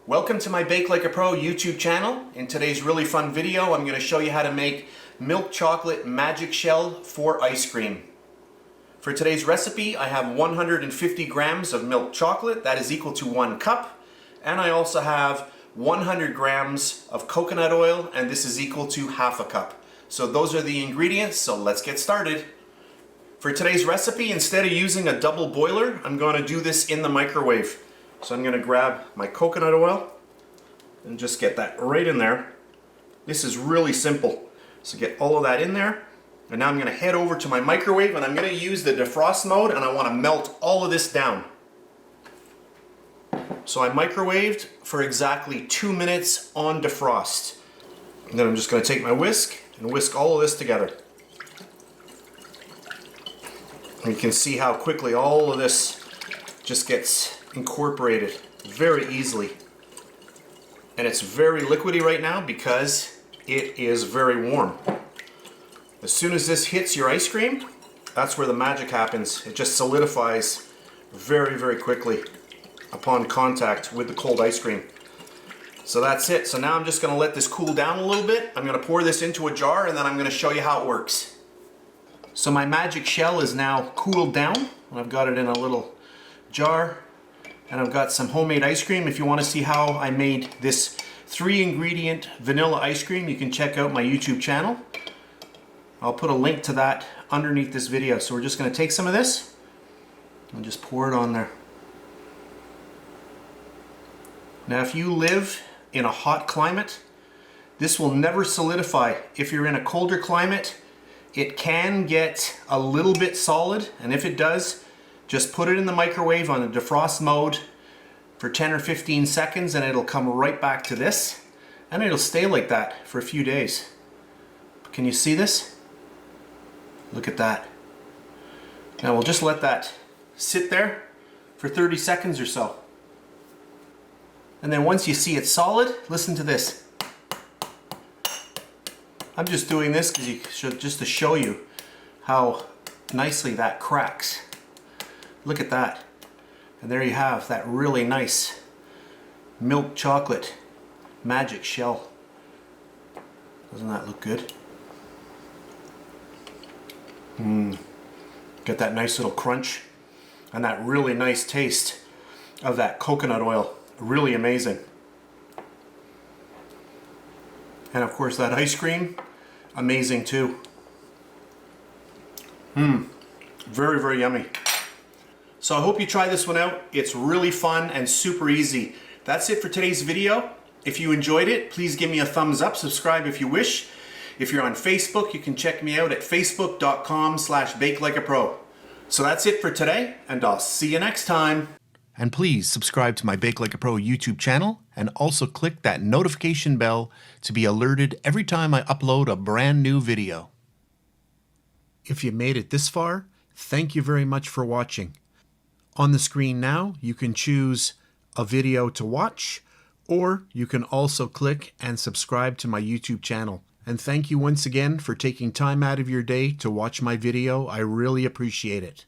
Welcome to my Bake Like a Pro YouTube channel. In today's really fun video, I'm going to show you how to make milk chocolate magic shell for ice cream. For today's recipe, I have 150 grams of milk chocolate, that is equal to 1 cup, and I also have 100 grams of coconut oil, and this is equal to half a cup. So those are the ingredients, so let's get started. For today's recipe, instead of using a double boiler, I'm going to do this in the microwave. So I'm going to grab my coconut oil and just get that right in there. This is really simple. So get all of that in there. And now I'm going to head over to my microwave and I'm going to use the defrost mode and I want to melt all of this down. So I microwaved for exactly 2 minutes on defrost. And then I'm just going to take my whisk and whisk all of this together. And you can see how quickly all of this just gets incorporated very easily. And it's very liquidy right now because it is very warm. As soon as this hits your ice cream, that's where the magic happens. It just solidifies very, very quickly upon contact with the cold ice cream. So that's it. So now I'm just going to let this cool down a little bit. I'm going to pour this into a jar and then I'm going to show you how it works. So my magic shell is now cooled down. I've got it in a little jar. And I've got some homemade ice cream. If you want to see how I made this 3-ingredient vanilla ice cream, you can check out my YouTube channel. I'll put a link to that underneath this video. So we're just going to take some of this and just pour it on there. Now if you live in a hot climate, this will never solidify. If you're in a colder climate, it can get a little bit solid, and if it does, just put it in the microwave on the defrost mode for 10 or 15 seconds and it'll come right back to this and it'll stay like that for a few days. Can you see this? Look at that. Now we'll just let that sit there for 30 seconds or so. And then once you see it's solid, listen to this. I'm just doing this just to show you how nicely that cracks. Look at that. And there you have that really nice milk chocolate magic shell. Doesn't that look good? Get that nice little crunch and that really nice taste of that coconut oil. Really amazing. And of course that ice cream, amazing too. Very, very yummy. So I hope you try this one out. It's really fun and super easy. That's it for today's video. If you enjoyed it, please give me a thumbs up, subscribe if you wish. If you're on Facebook, you can check me out at facebook.com/BakeLikeAPro. So that's it for today, and I'll see you next time. And please subscribe to my Bake Like a Pro YouTube channel and also click that notification bell to be alerted every time I upload a brand new video. If you made it this far, thank you very much for watching. On the screen now, you can choose a video to watch, or you can also click and subscribe to my YouTube channel. And thank you once again for taking time out of your day to watch my video. I really appreciate it.